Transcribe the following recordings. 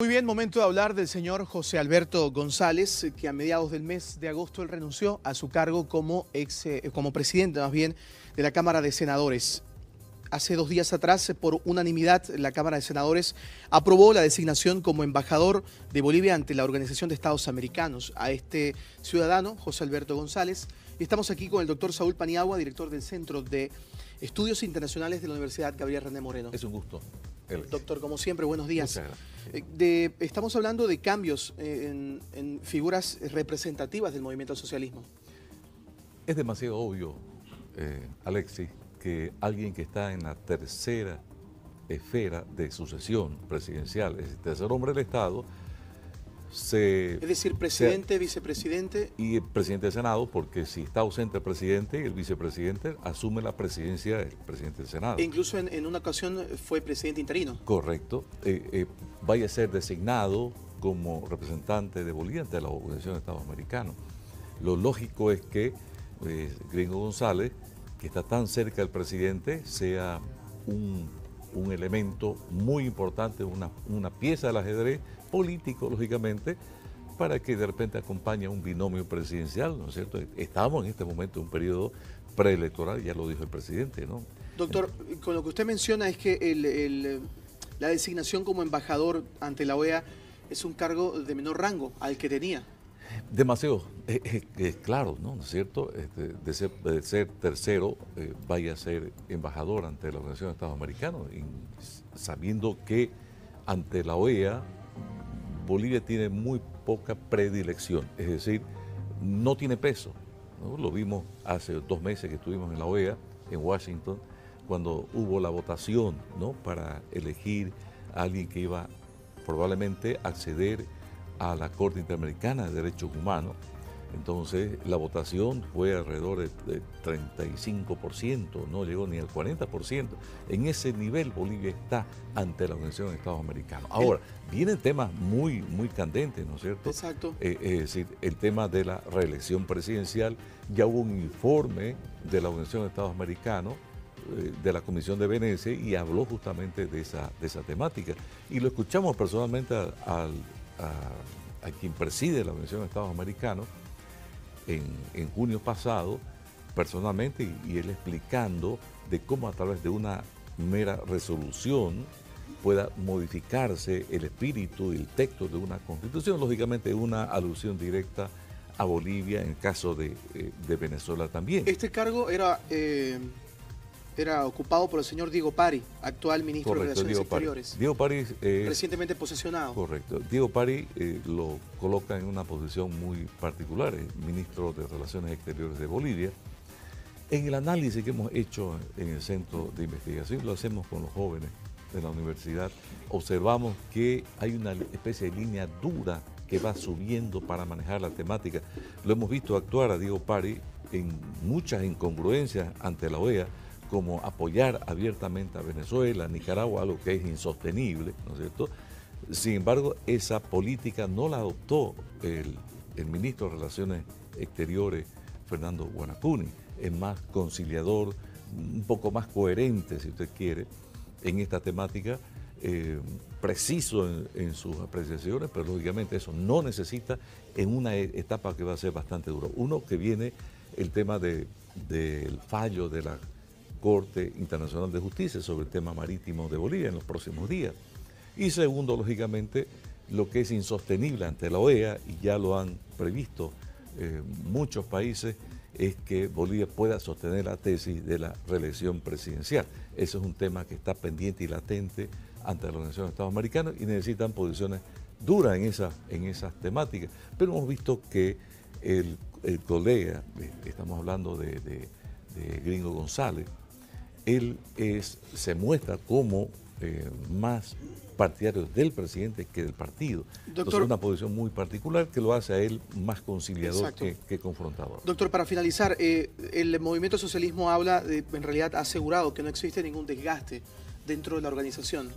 bien, momento de hablar del señor José Alberto González, que a mediados del mes de agosto él renunció a su cargo como presidente más bien de la Cámara de Senadores. Hace 2 días atrás, por unanimidad, la Cámara de Senadores aprobó la designación como embajador de Bolivia ante la Organización de Estados Americanos a este ciudadano, José Alberto González. Y estamos aquí con el doctor Saúl Paniagua, director del Centro de Estudios Internacionales de la Universidad Gabriel René Moreno. Es un gusto. Doctor, como siempre, buenos días. Muchas gracias. Estamos hablando de cambios en figuras representativas del movimiento al socialismo. Es demasiado obvio, Alexis, que alguien que está en la tercera esfera de sucesión presidencial, es decir, tercer hombre del Estado, es decir, presidente, vicepresidente. Y el presidente del Senado, porque si está ausente el presidente, el vicepresidente asume la presidencia del presidente del Senado. E incluso en una ocasión fue presidente interino. Correcto. Vaya a ser designado como representante de Bolivia ante la Organización de Estados Americanos. Lo lógico es que Gringo González, que está tan cerca del presidente, sea un elemento muy importante, una pieza del ajedrez político, lógicamente, para que de repente acompañe a un binomio presidencial, ¿no es cierto? Estamos en este momento en un periodo preelectoral, ya lo dijo el presidente, ¿no? Doctor, con lo que usted menciona es que la designación como embajador ante la OEA es un cargo de menor rango al que tenía. Demasiado, claro, ¿no es cierto? De ser tercero, vaya a ser embajador ante la Organización de Estados Americanos, y sabiendo que ante la OEA Bolivia tiene muy poca predilección, es decir, no tiene peso, ¿no? Lo vimos hace 2 meses que estuvimos en la OEA, en Washington, cuando hubo la votación, ¿no?, para elegir a alguien que iba probablemente a acceder a la Corte Interamericana de Derechos Humanos. Entonces la votación fue alrededor de 35%, no llegó ni al 40%. En ese nivel Bolivia está ante la Organización de Estados Americanos. Ahora, vienen temas muy candentes, ¿no es cierto? Exacto. Es decir, el tema de la reelección presidencial. Ya hubo un informe de la Organización de Estados Americanos, de la Comisión de Venecia, y habló justamente de esa temática. Y lo escuchamos personalmente a quien preside la Organización de Estados Americanos en junio pasado, personalmente, y él explicando de cómo a través de una mera resolución pueda modificarse el espíritu y el texto de una constitución, lógicamente una alusión directa a Bolivia, en el caso de Venezuela también. Este cargo era ocupado por el señor Diego Pari, actual ministro de Relaciones Exteriores. Diego Pari, recientemente posesionado. Correcto. Diego Pari lo coloca en una posición muy particular, es ministro de Relaciones Exteriores de Bolivia. En el análisis que hemos hecho en el Centro de Investigación, lo hacemos con los jóvenes de la universidad, observamos que hay una especie de línea dura que va subiendo para manejar la temática. Lo hemos visto actuar a Diego Pari en muchas incongruencias ante la OEA, como apoyar abiertamente a Venezuela, Nicaragua, algo que es insostenible, ¿no es cierto? Sin embargo, esa política no la adoptó el ministro de Relaciones Exteriores, Fernando Guanacuni. Es más conciliador, un poco más coherente, si usted quiere, en esta temática, preciso en sus apreciaciones, pero lógicamente eso no necesita en una etapa que va a ser bastante dura. Uno, que viene el tema del fallo de la Corte Internacional de Justicia sobre el tema marítimo de Bolivia en los próximos días. Y segundo, lógicamente, lo que es insostenible ante la OEA, y ya lo han previsto muchos países, es que Bolivia pueda sostener la tesis de la reelección presidencial. Eso es un tema que está pendiente y latente ante la Organización de Estados Americanos, y necesitan posiciones duras en esas temáticas. Pero hemos visto que el colega, estamos hablando de Gringo González, él se muestra como más partidario del presidente que del partido. Doctor, entonces, es una posición muy particular que lo hace a él más conciliador que confrontador. Doctor, para finalizar, el movimiento socialismo habla, en realidad ha asegurado que no existe ningún desgaste dentro de la organización.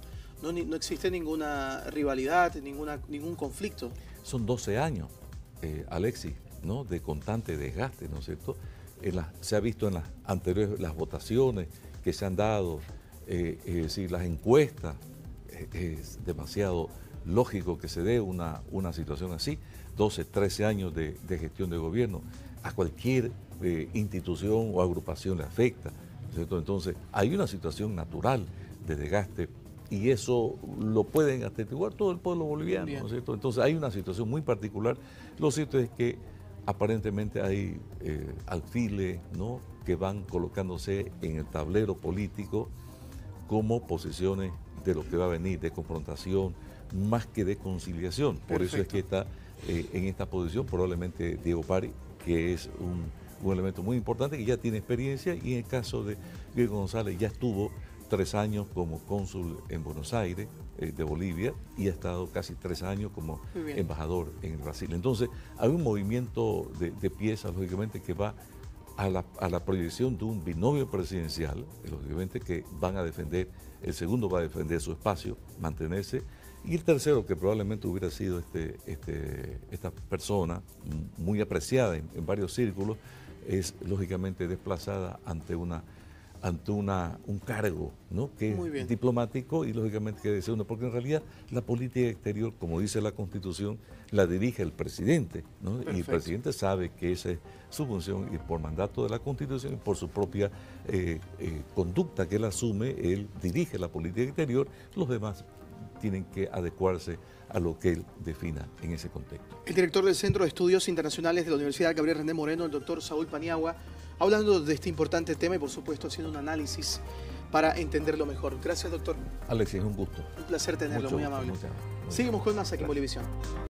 No existe ninguna rivalidad, ningún conflicto. Son 12 años, Alexis, ¿no?, de constante desgaste, ¿no es cierto? Se ha visto en las anteriores, las votaciones que se han dado, es decir, las encuestas, es demasiado lógico que se dé una situación así. 12, 13 años de gestión de gobierno, a cualquier institución o agrupación le afecta, ¿cierto? Entonces hay una situación natural de desgaste y eso lo pueden atestiguar todo el pueblo boliviano, ¿no es cierto? Entonces hay una situación muy particular. Lo cierto es que aparentemente hay alfiles, ¿no?, que van colocándose en el tablero político como posiciones de lo que va a venir, de confrontación, más que de conciliación. Por eso es que está en esta posición probablemente Diego Pari, que es un elemento muy importante, que ya tiene experiencia, y en el caso de Diego González ya estuvo 3 años como cónsul en Buenos Aires, de Bolivia, y ha estado casi 3 años como embajador en Brasil. Entonces hay un movimiento de piezas, lógicamente, que va a la proyección de un binomio presidencial, lógicamente, que van a defender, el segundo va a defender su espacio, mantenerse, y el tercero, que probablemente hubiera sido esta persona muy apreciada en varios círculos, es lógicamente desplazada ante un cargo, ¿no?, que es diplomático y lógicamente que debe ser uno, porque en realidad la política exterior, como dice la Constitución, la dirige el presidente, ¿no? Y el presidente sabe que esa es su función, y por mandato de la Constitución y por su propia conducta que él asume, él dirige la política exterior. Los demás tienen que adecuarse a lo que él defina en ese contexto. El director del Centro de Estudios Internacionales de la Universidad Gabriel René Moreno, el doctor Saúl Paniagua, hablando de este importante tema y por supuesto haciendo un análisis para entenderlo mejor. Gracias, doctor. Alexis, es un gusto. Un placer tenerlo, muy amable. Seguimos con más aquí en Bolivisión.